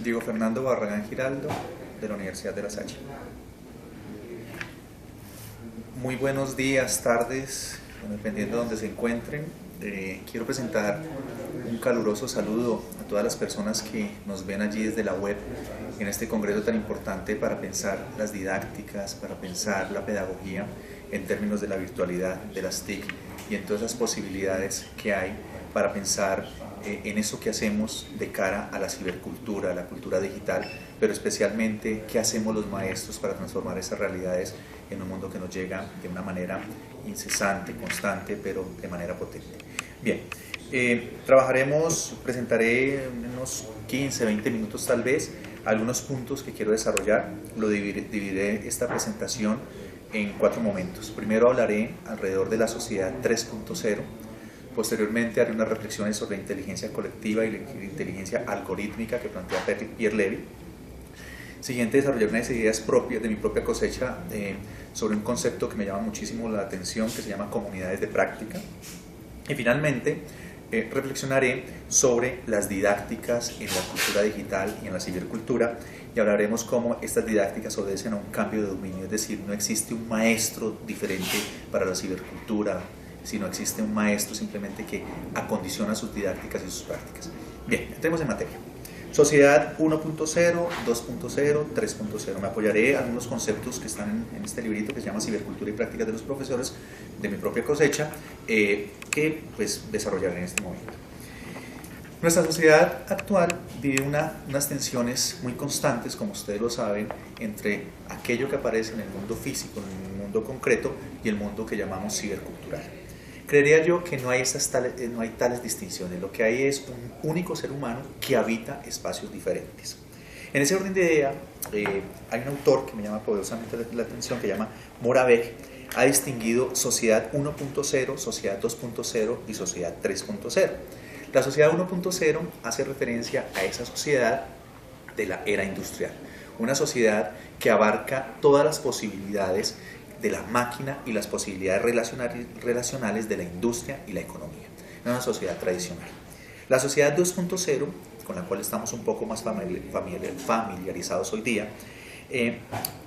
Diego Fernando Barragán Giraldo, de la Universidad de La Salle. Muy buenos días, tardes, dependiendo de donde se encuentren. Quiero presentar un caluroso saludo a todas las personas que nos ven allí desde la web en este congreso tan importante para pensar las didácticas, para pensar la pedagogía en términos de la virtualidad, de las TIC y en todas esas posibilidades que hay para pensar en eso que hacemos de cara a la cibercultura, a la cultura digital, pero especialmente qué hacemos los maestros para transformar esas realidades en un mundo que nos llega de una manera incesante, constante, pero de manera potente. Bien, presentaré en unos 15, 20 minutos tal vez, algunos puntos que quiero desarrollar. Lo dividiré esta presentación en 4 momentos. Primero hablaré alrededor de la sociedad 3.0. Posteriormente haré unas reflexiones sobre la inteligencia colectiva y la inteligencia algorítmica que plantea Pierre Levy. Siguiente, desarrollar unas ideas propias de mi propia cosecha sobre un concepto que me llama muchísimo la atención, que se llama comunidades de práctica. Y finalmente, reflexionaré sobre las didácticas en la cultura digital y en la cibercultura, y hablaremos cómo estas didácticas obedecen a un cambio de dominio, es decir, no existe un maestro diferente para la cibercultura, sino existe un maestro simplemente que acondiciona sus didácticas y sus prácticas. Bien, entremos en materia. Sociedad 1.0, 2.0, 3.0. Me apoyaré en algunos conceptos que están en este librito que se llama Cibercultura y Prácticas de los Profesores, de mi propia cosecha, que pues desarrollaré en este momento. Nuestra sociedad actual vive unas tensiones muy constantes, como ustedes lo saben, entre aquello que aparece en el mundo físico, en el mundo concreto, y el mundo que llamamos cibercultural. Creería yo que no hay tales distinciones. Lo que hay es un único ser humano que habita espacios diferentes. En ese orden de idea, hay un autor que me llama poderosamente la atención, que se llama Moravec. Ha distinguido sociedad 1.0, sociedad 2.0 y sociedad 3.0. La sociedad 1.0 hace referencia a esa sociedad de la era industrial, una sociedad que abarca todas las posibilidades de la máquina y las posibilidades relacionales de la industria y la economía, una sociedad tradicional. La sociedad 2.0, con la cual estamos un poco más familiarizados hoy día,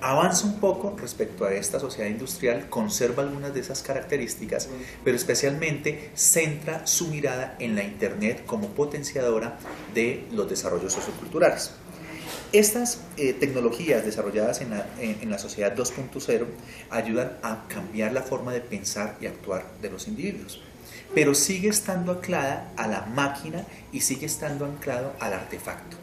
avanza un poco respecto a esta sociedad industrial, conserva algunas de esas características, pero especialmente centra su mirada en la Internet como potenciadora de los desarrollos socioculturales. Estas tecnologías desarrolladas en la sociedad 2.0 ayudan a cambiar la forma de pensar y actuar de los individuos, pero sigue estando anclada a la máquina y sigue estando anclado al artefacto.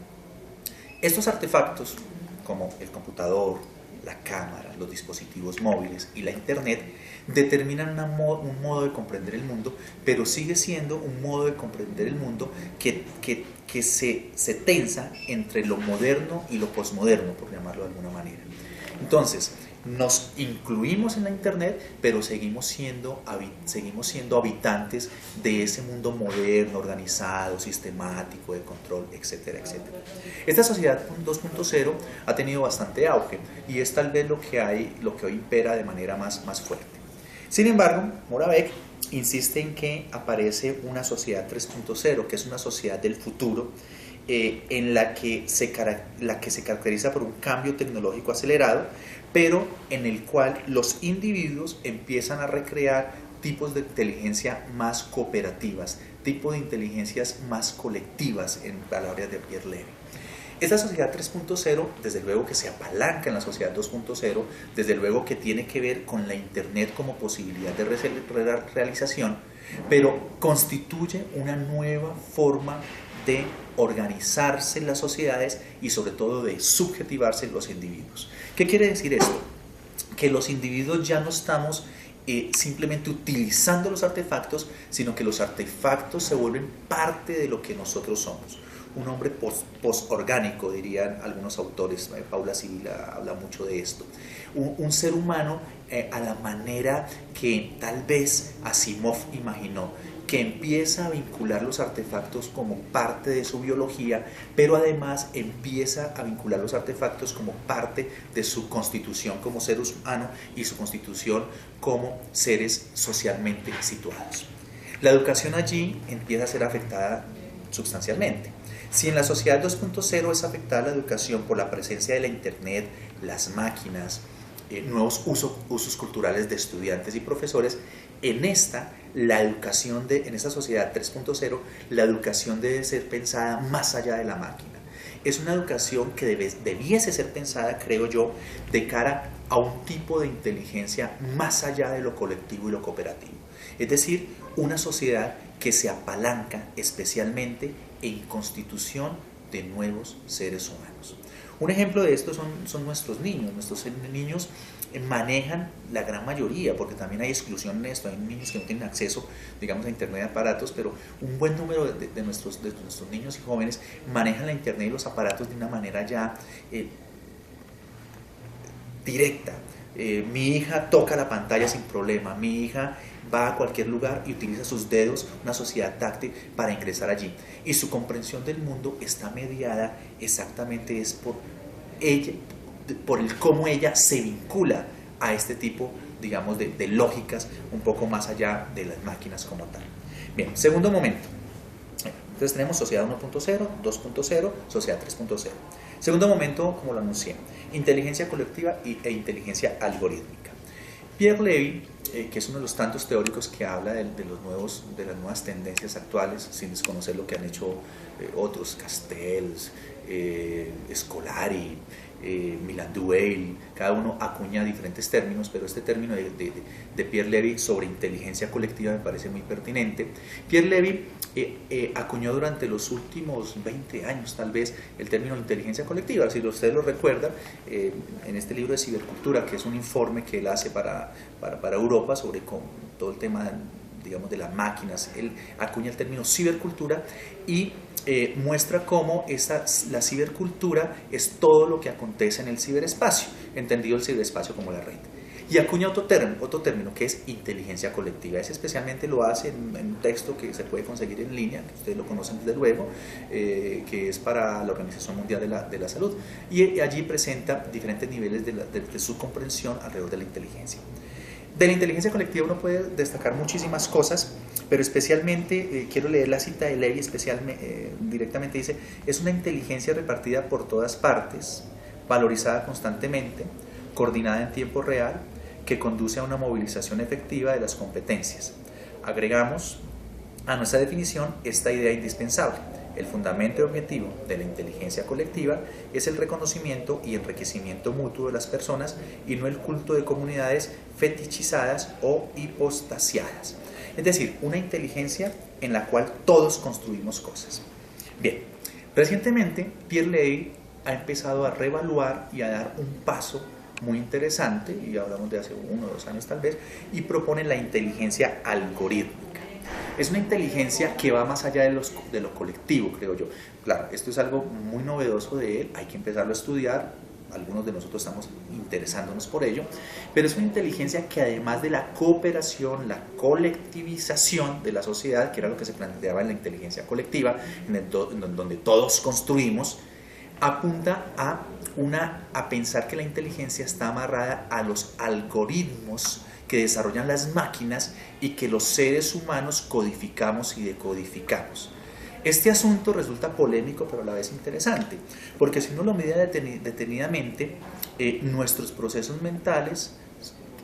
Estos artefactos, como el computador, la cámara, los dispositivos móviles y la Internet, determinan un modo de comprender el mundo, pero sigue siendo un modo de comprender el mundo que se tensa entre lo moderno y lo posmoderno, por llamarlo de alguna manera. Entonces, nos incluimos en la Internet, pero seguimos siendo habitantes de ese mundo moderno, organizado, sistemático, de control, etcétera, etcétera. Esta sociedad 2.0 ha tenido bastante auge y es tal vez lo que hoy impera de manera más fuerte. Sin embargo, Moravec insiste en que aparece una sociedad 3.0, que es una sociedad del futuro, en la que se caracteriza por un cambio tecnológico acelerado, pero en el cual los individuos empiezan a recrear tipos de inteligencia más cooperativas, tipos de inteligencias más colectivas, en palabras de Pierre Levy. Esta sociedad 3.0, desde luego que se apalanca en la sociedad 2.0, desde luego que tiene que ver con la Internet como posibilidad de realización, pero constituye una nueva forma de organizarse las sociedades y sobre todo de subjetivarse los individuos. ¿Qué quiere decir esto? Que los individuos ya no estamos simplemente utilizando los artefactos, sino que los artefactos se vuelven parte de lo que nosotros somos. Un hombre posorgánico, dirían algunos autores. Paula Sibila habla mucho de esto. Un ser humano a la manera que tal vez Asimov imaginó, que empieza a vincular los artefactos como parte de su biología, pero además empieza a vincular los artefactos como parte de su constitución como ser humano y su constitución como seres socialmente situados. La educación allí empieza a ser afectada sustancialmente. Si en la sociedad 2.0 es afectada la educación por la presencia de la internet, las máquinas, nuevos usos culturales de estudiantes y profesores, en esta en esta sociedad 3.0, la educación debe ser pensada más allá de la máquina. Es una educación que debiese ser pensada, creo yo, de cara a un tipo de inteligencia más allá de lo colectivo y lo cooperativo. Es decir, una sociedad que se apalanca especialmente en constitución de nuevos seres humanos. Un ejemplo de esto son nuestros niños. Nuestros niños manejan la gran mayoría, porque también hay exclusión en esto. Hay niños que no tienen acceso, digamos, a internet y aparatos, pero un buen número de nuestros niños y jóvenes manejan la internet y los aparatos de una manera ya directa. Mi hija toca la pantalla sin problema, mi hija va a cualquier lugar y utiliza sus dedos, una sociedad táctil, para ingresar allí. Y su comprensión del mundo está mediada exactamente es por ella, por el cómo ella se vincula a este tipo, digamos, de lógicas un poco más allá de las máquinas como tal. Bien, segundo momento. Entonces tenemos sociedad 1.0, 2.0, sociedad 3.0. Segundo momento, como lo anuncié, inteligencia colectiva e inteligencia algorítmica. Pierre Levy, que es uno de los tantos teóricos que habla de las nuevas tendencias actuales, sin desconocer lo que han hecho otros, Castells, Scolari, Milan-Dueil, cada uno acuña diferentes términos, pero este término de Pierre Levy sobre inteligencia colectiva me parece muy pertinente. Pierre Levy acuñó durante los últimos 20 años tal vez el término inteligencia colectiva. Si ustedes lo recuerdan, en este libro de cibercultura, que es un informe que él hace para Europa sobre todo el tema, digamos, de las máquinas, él acuña el término cibercultura y muestra cómo la cibercultura es todo lo que acontece en el ciberespacio, entendido el ciberespacio como la red. Y acuña otro término que es inteligencia colectiva. Ese especialmente lo hace en un texto que se puede conseguir en línea, que ustedes lo conocen desde luego, que es para la Organización Mundial de la Salud. Y allí presenta diferentes niveles de su comprensión alrededor de la inteligencia. De la inteligencia colectiva uno puede destacar muchísimas cosas, pero especialmente quiero leer la cita de Levy, directamente dice: es una inteligencia repartida por todas partes, valorizada constantemente, coordinada en tiempo real, que conduce a una movilización efectiva de las competencias. Agregamos a nuestra definición esta idea indispensable: el fundamento y objetivo de la inteligencia colectiva es el reconocimiento y enriquecimiento mutuo de las personas y no el culto de comunidades fetichizadas o hipostasiadas. Es decir, una inteligencia en la cual todos construimos cosas. Bien, recientemente Pierre Levy ha empezado a reevaluar y a dar un paso muy interesante, y hablamos de hace 1 o 2 años tal vez, y propone la inteligencia algorítmica. Es una inteligencia que va más allá de lo colectivo, creo yo. Claro, esto es algo muy novedoso de él, hay que empezarlo a estudiar, algunos de nosotros estamos interesándonos por ello, pero es una inteligencia que además de la cooperación, la colectivización de la sociedad, que era lo que se planteaba en la inteligencia colectiva, donde todos construimos, apunta a pensar que la inteligencia está amarrada a los algoritmos que desarrollan las máquinas y que los seres humanos codificamos y decodificamos. Este asunto resulta polémico, pero a la vez interesante, porque si uno lo mide detenidamente, nuestros procesos mentales,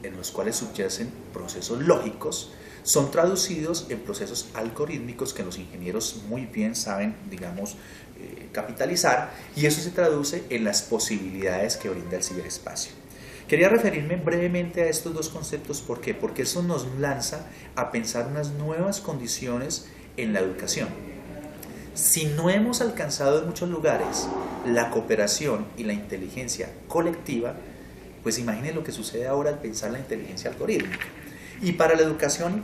en los cuales subyacen procesos lógicos, son traducidos en procesos algorítmicos que los ingenieros muy bien saben, digamos, capitalizar, y eso se traduce en las posibilidades que brinda el ciberespacio. Quería referirme brevemente a estos dos conceptos. ¿Por qué? Porque eso nos lanza a pensar unas nuevas condiciones en la educación. Si no hemos alcanzado en muchos lugares la cooperación y la inteligencia colectiva, pues imaginen lo que sucede ahora al pensar la inteligencia algorítmica. Y para la educación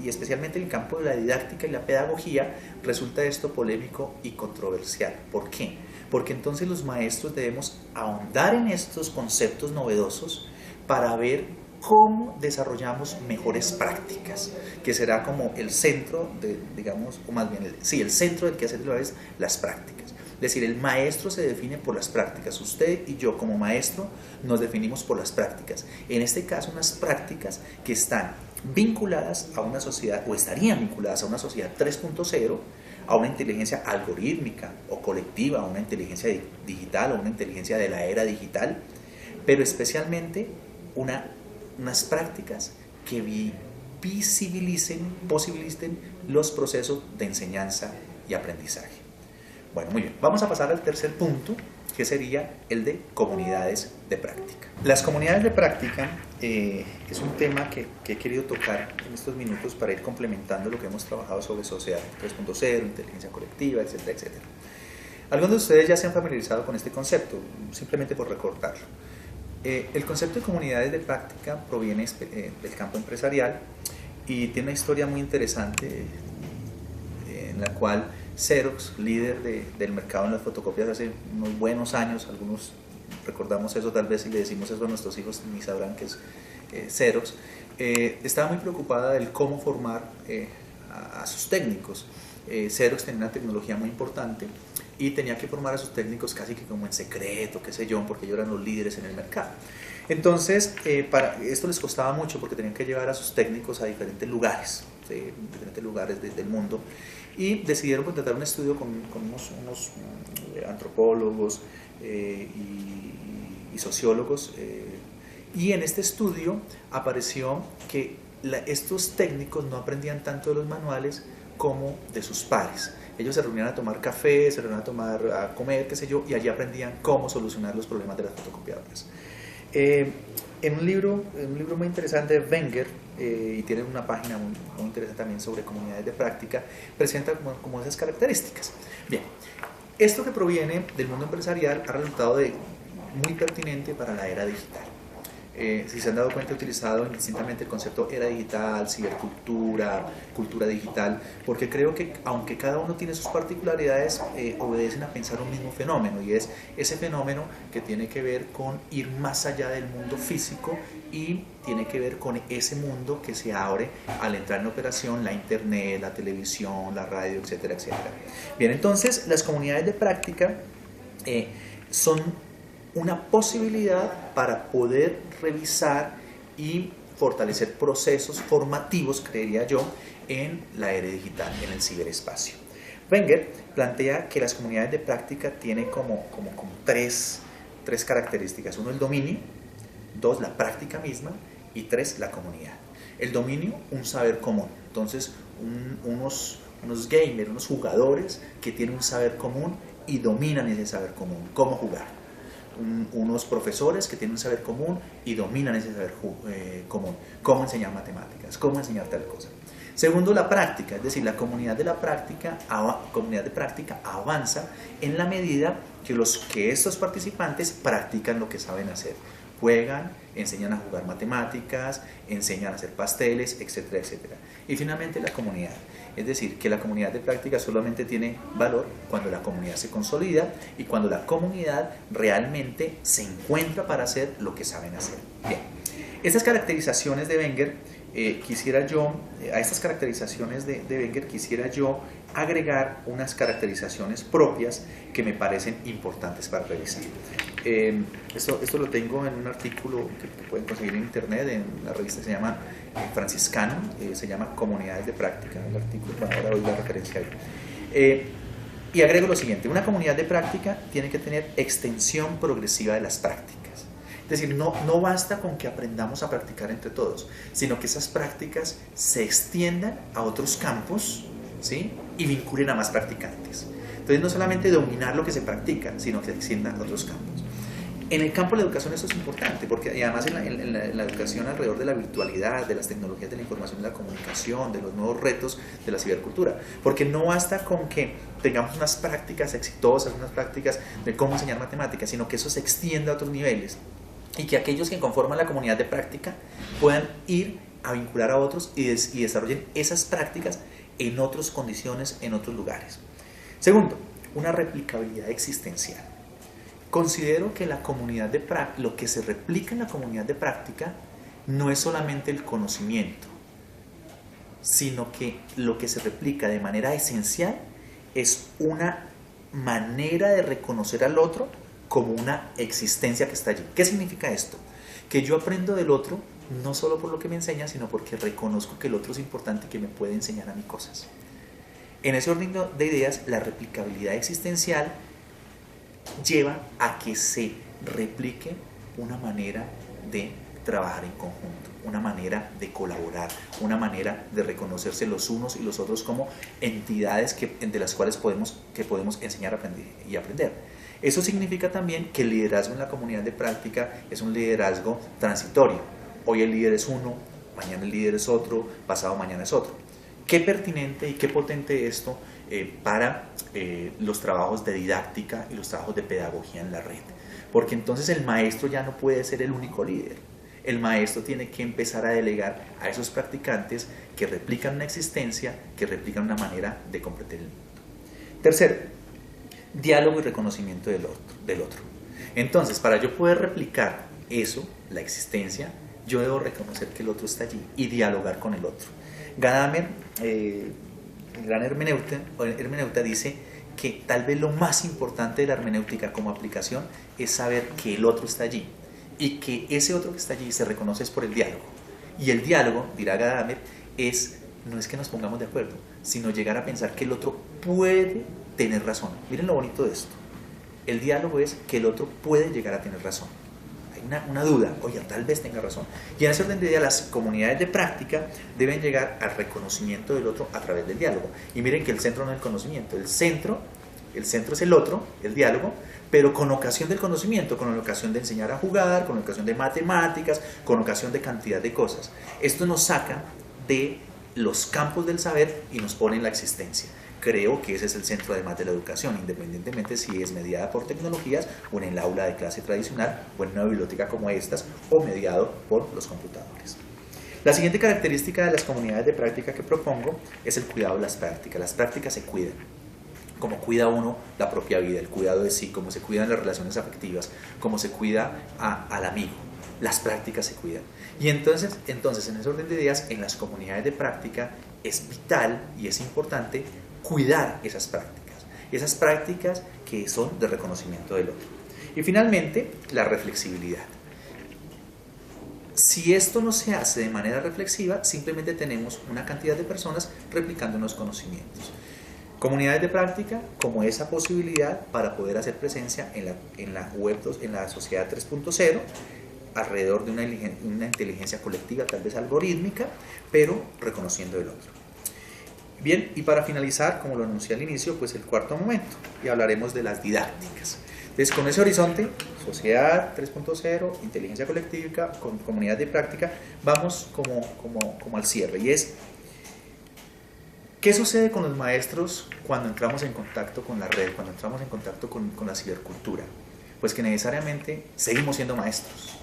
y especialmente en el campo de la didáctica y la pedagogía, resulta esto polémico y controversial. ¿Por qué? Porque entonces los maestros debemos ahondar en estos conceptos novedosos para ver cómo desarrollamos mejores prácticas, que será como el centro digamos, o más bien, el centro del quehacer es las prácticas. Es decir, el maestro se define por las prácticas. Usted y yo como maestro nos definimos por las prácticas. En este caso, unas prácticas que están vinculadas a una sociedad, o estarían vinculadas a una sociedad 3.0, a una inteligencia algorítmica o colectiva, a una inteligencia digital o una inteligencia de la era digital, pero especialmente unas prácticas que posibiliten los procesos de enseñanza y aprendizaje. Bueno, muy bien, vamos a pasar al tercer punto, que sería el de comunidades de práctica. Las comunidades de práctica es un tema que he querido tocar en estos minutos para ir complementando lo que hemos trabajado sobre sociedad 3.0, inteligencia colectiva, etcétera, etcétera. Algunos de ustedes ya se han familiarizado con este concepto, simplemente por recordarlo. El concepto de comunidades de práctica proviene del campo empresarial y tiene una historia muy interesante en la cual Xerox, líder del mercado en las fotocopias hace unos buenos años, algunos recordamos eso tal vez, si le decimos eso a nuestros hijos ni sabrán que es Xerox, estaba muy preocupada del cómo formar a sus técnicos. Xerox tenía una tecnología muy importante y tenía que formar a sus técnicos casi que como en secreto, qué sé yo, porque ellos eran los líderes en el mercado. Entonces, esto les costaba mucho porque tenían que llevar a sus técnicos a diferentes lugares, ¿sí? Diferentes lugares del mundo, y decidieron contratar un estudio con unos antropólogos y sociólogos, y en este estudio apareció que estos técnicos no aprendían tanto de los manuales como de sus pares. Ellos se reunían a tomar café, se reunían a comer, qué sé yo, y allí aprendían cómo solucionar los problemas de las fotocopiadoras. En un libro muy interesante de Wenger, y tiene una página muy interesante también sobre comunidades de práctica, presenta como esas características. Bien, esto que proviene del mundo empresarial ha resultado muy pertinente para la era digital. Si se han dado cuenta, he utilizado indistintamente el concepto era digital, cibercultura, cultura digital, porque creo que aunque cada uno tiene sus particularidades, obedecen a pensar un mismo fenómeno, y es ese fenómeno que tiene que ver con ir más allá del mundo físico y tiene que ver con ese mundo que se abre al entrar en operación la internet, la televisión, la radio, etcétera, etcétera. Bien, entonces las comunidades de práctica son una posibilidad para poder revisar y fortalecer procesos formativos, creería yo, en la era digital, en el ciberespacio. Wenger plantea que las comunidades de práctica tienen como tres características. Uno, el dominio; dos, la práctica misma; y tres, la comunidad. El dominio, un saber común. Entonces, unos gamers, unos jugadores que tienen un saber común y dominan ese saber común, cómo jugar. Unos profesores que tienen un saber común y dominan ese saber común, cómo enseñar matemáticas, cómo enseñar tal cosa. Segundo, la práctica, es decir, la comunidad de práctica avanza en la medida que estos participantes practican lo que saben hacer. Juegan, enseñan a jugar matemáticas, enseñan a hacer pasteles, etcétera, etcétera. Y finalmente la comunidad, es decir, que la comunidad de práctica solamente tiene valor cuando la comunidad se consolida y cuando la comunidad realmente se encuentra para hacer lo que saben hacer. Bien, estas caracterizaciones de Wenger, a estas caracterizaciones de Wenger quisiera yo agregar unas caracterizaciones propias que me parecen importantes para revisar. Esto lo tengo en un artículo que pueden conseguir en internet, en la revista se llama Franciscano, se llama Comunidades de Práctica, el artículo, bueno, ahora doy la referencia ahí. Y agrego lo siguiente: una comunidad de práctica tiene que tener extensión progresiva de las prácticas. Es decir, no basta con que aprendamos a practicar entre todos, sino que esas prácticas se extiendan a otros campos, ¿sí? Y vinculen a más practicantes. Entonces, no solamente dominar lo que se practica, sino que se extiendan a otros campos. En el campo de la educación esto es importante, porque además en la educación alrededor de la virtualidad, de las tecnologías de la información y la comunicación, de los nuevos retos de la cibercultura, porque no basta con que tengamos unas prácticas exitosas, unas prácticas de cómo enseñar matemáticas, sino que eso se extienda a otros niveles y que aquellos que conforman la comunidad de práctica puedan ir a vincular a otros y desarrollen esas prácticas en otras condiciones, en otros lugares. Segundo, una replicabilidad existencial. Considero que lo que se replica en la comunidad de práctica no es solamente el conocimiento, sino que lo que se replica de manera esencial es una manera de reconocer al otro como una existencia que está allí. ¿Qué significa esto? Que yo aprendo del otro no solo por lo que me enseña, sino porque reconozco que el otro es importante y que me puede enseñar a mí cosas. En ese orden de ideas, la replicabilidad existencial lleva a que se replique una manera de trabajar en conjunto, una manera de colaborar, una manera de reconocerse los unos y los otros como entidades de las cuales podemos enseñar y aprender. Eso significa también que el liderazgo en la comunidad de práctica es un liderazgo transitorio. Hoy el líder es uno, mañana el líder es otro, pasado mañana es otro. Qué pertinente y qué potente esto para los trabajos de didáctica y los trabajos de pedagogía en la red. Porque entonces el maestro ya no puede ser el único líder. El maestro tiene que empezar a delegar a esos practicantes que replican una existencia, que replican una manera de comprender el mundo. Tercero, diálogo y reconocimiento del otro. Entonces, para yo poder replicar eso, la existencia, yo debo reconocer que el otro está allí y dialogar con el otro. Gadamer, el gran hermeneuta, dice que tal vez lo más importante de la hermenéutica como aplicación es saber que el otro está allí y que ese otro que está allí se reconoce es por el diálogo. Y el diálogo, dirá Gadamer, no es que nos pongamos de acuerdo, sino llegar a pensar que el otro puede tener razón. Miren lo bonito de esto. El diálogo es que el otro puede llegar a tener razón. Hay una duda, oye, tal vez tenga razón. Y en ese orden de idea, las comunidades de práctica deben llegar al reconocimiento del otro a través del diálogo. Y miren que el centro no es el conocimiento, el centro es el otro, el diálogo, pero con ocasión del conocimiento, con ocasión de enseñar a jugar, con ocasión de matemáticas, con ocasión de cantidad de cosas. Esto nos saca de los campos del saber y nos pone en la existencia. Creo que ese es el centro además de la educación, independientemente si es mediada por tecnologías o en el aula de clase tradicional o en una biblioteca como estas o mediado por los computadores. La siguiente característica de las comunidades de práctica que propongo es el cuidado de las prácticas. Las prácticas se cuidan. Cómo cuida uno la propia vida, el cuidado de sí, cómo se cuidan las relaciones afectivas, cómo se cuida al amigo. Las prácticas se cuidan. Y entonces, en ese orden de ideas, en las comunidades de práctica es vital y es importante cuidar esas prácticas que son de reconocimiento del otro. Y finalmente, la reflexibilidad. Si esto no se hace de manera reflexiva, simplemente tenemos una cantidad de personas replicando unos conocimientos. Comunidades de práctica como esa posibilidad para poder hacer presencia en la web 2, en la sociedad 3.0, alrededor de una inteligencia colectiva, tal vez algorítmica, pero reconociendo el otro. Bien, y para finalizar, como lo anuncié al inicio, pues el cuarto momento, y hablaremos de las didácticas. Entonces, con ese horizonte, sociedad 3.0, inteligencia colectiva, con comunidad de práctica, vamos como al cierre, y es, ¿qué sucede con los maestros cuando entramos en contacto con la red, cuando entramos en contacto con la cibercultura? Pues que necesariamente seguimos siendo maestros.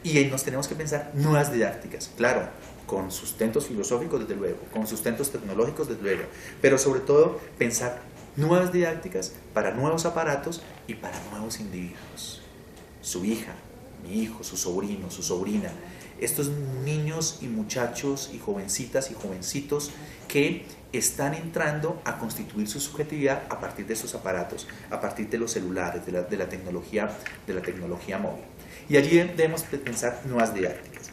Y ahí nos tenemos que pensar nuevas didácticas, claro, con sustentos filosóficos desde luego, con sustentos tecnológicos desde luego, pero sobre todo pensar nuevas didácticas para nuevos aparatos y para nuevos individuos. Su hija, mi hijo, su sobrino, su sobrina, estos niños y muchachos y jovencitas y jovencitos que están entrando a constituir su subjetividad a partir de estos aparatos, a partir de los celulares, de la tecnología móvil. Y allí debemos pensar nuevas didácticas.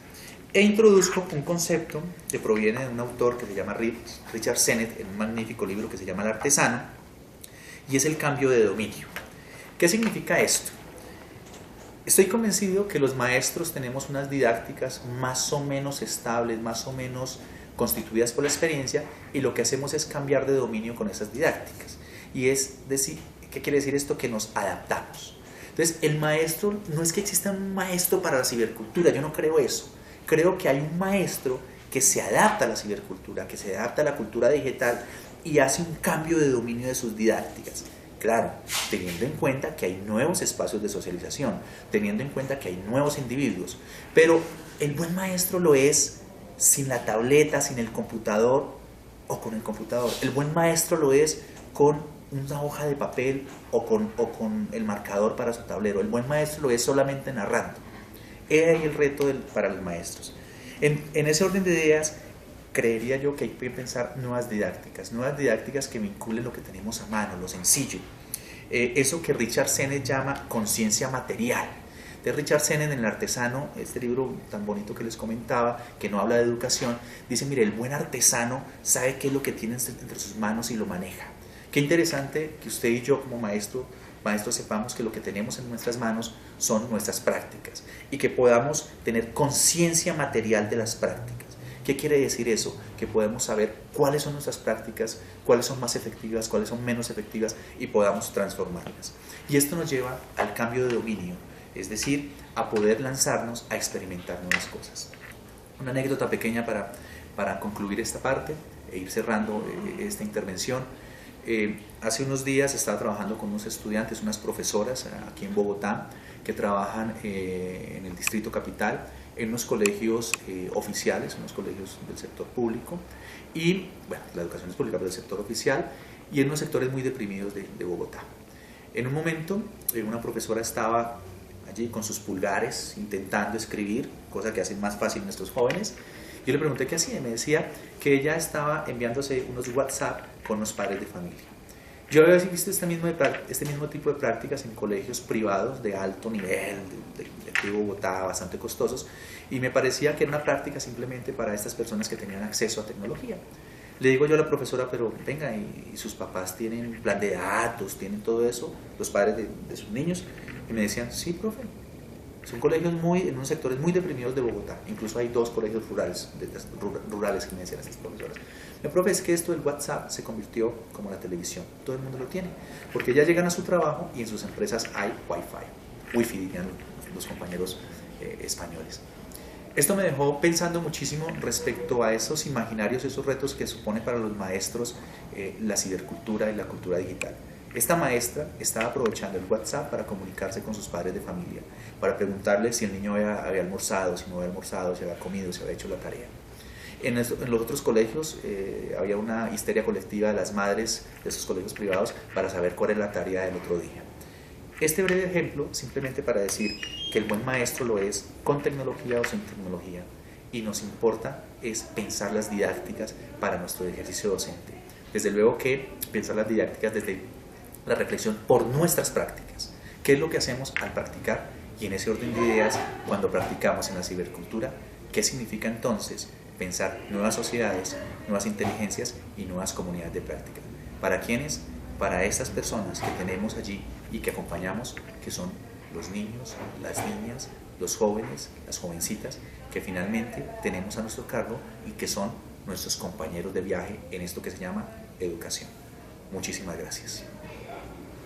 E introduzco un concepto que proviene de un autor que se llama Richard Sennett, en un magnífico libro que se llama El Artesano, y es el cambio de dominio. ¿Qué significa esto? Estoy convencido que los maestros tenemos unas didácticas más o menos estables, más o menos constituidas por la experiencia, y lo que hacemos es cambiar de dominio con esas didácticas. Y es decir, ¿qué quiere decir esto? Que nos adaptamos. Entonces, el maestro, no es que exista un maestro para la cibercultura, yo no creo eso. Creo que hay un maestro que se adapta a la cibercultura, que se adapta a la cultura digital y hace un cambio de dominio de sus didácticas. Claro, teniendo en cuenta que hay nuevos espacios de socialización, teniendo en cuenta que hay nuevos individuos, pero el buen maestro lo es sin la tableta, sin el computador o con el computador. El buen maestro lo es con una hoja de papel o con el marcador para su tablero. El buen maestro lo es solamente narrando. He ahí el reto para los maestros. En ese orden de ideas, creería yo que hay que pensar nuevas didácticas que vinculen lo que tenemos a mano, lo sencillo. Eso que Richard Sennett llama conciencia material. De Richard Sennett, en El artesano, este libro tan bonito que les comentaba, que no habla de educación, dice, mire, el buen artesano sabe qué es lo que tiene entre sus manos y lo maneja. Qué interesante que usted y yo como maestros sepamos que lo que tenemos en nuestras manos son nuestras prácticas y que podamos tener conciencia material de las prácticas. ¿Qué quiere decir eso? Que podemos saber cuáles son nuestras prácticas, cuáles son más efectivas, cuáles son menos efectivas y podamos transformarlas. Y esto nos lleva al cambio de dominio, es decir, a poder lanzarnos a experimentar nuevas cosas. Una anécdota pequeña para concluir esta parte e ir cerrando esta intervención. Hace unos días estaba trabajando con unos estudiantes, unas profesoras aquí en Bogotá, que trabajan en el Distrito Capital, en unos colegios oficiales, unos colegios del sector público, y bueno, la educación es pública, pero del sector oficial, y en unos sectores muy deprimidos de Bogotá. En un momento, una profesora estaba allí con sus pulgares intentando escribir, cosa que hacen más fácil nuestros jóvenes. Yo le pregunté qué hacía y me decía que ella estaba enviándose unos WhatsApp con los padres de familia. Yo había visto este mismo tipo de prácticas en colegios privados de alto nivel, de Bogotá, bastante costosos, y me parecía que era una práctica simplemente para estas personas que tenían acceso a tecnología. Le digo yo a la profesora, pero venga, ¿y sus papás tienen plan de datos, tienen todo eso, los padres de sus niños? Y me decían, sí, profe, son colegios en unos sectores muy deprimidos de Bogotá, incluso hay 2 colegios rurales que me decían estas profesoras. El profe, es que esto del WhatsApp se convirtió como la televisión, todo el mundo lo tiene, porque ya llegan a su trabajo y en sus empresas hay Wi-Fi, dirían los compañeros españoles. Esto me dejó pensando muchísimo respecto a esos imaginarios, esos retos que supone para los maestros la cibercultura y la cultura digital. Esta maestra estaba aprovechando el WhatsApp para comunicarse con sus padres de familia, para preguntarle si el niño había almorzado, si no había almorzado, si había comido, si había hecho la tarea. En los otros colegios había una histeria colectiva de las madres de esos colegios privados para saber cuál es la tarea del otro día. Este breve ejemplo simplemente para decir que el buen maestro lo es con tecnología o sin tecnología, y nos importa es pensar las didácticas para nuestro ejercicio docente. Desde luego que pensar las didácticas desde la reflexión por nuestras prácticas. ¿Qué es lo que hacemos al practicar? Y en ese orden de ideas, cuando practicamos en la cibercultura, ¿qué significa entonces pensar nuevas sociedades, nuevas inteligencias y nuevas comunidades de práctica? ¿Para quiénes? Para estas personas que tenemos allí y que acompañamos, que son los niños, las niñas, los jóvenes, las jovencitas, que finalmente tenemos a nuestro cargo y que son nuestros compañeros de viaje en esto que se llama educación. Muchísimas gracias.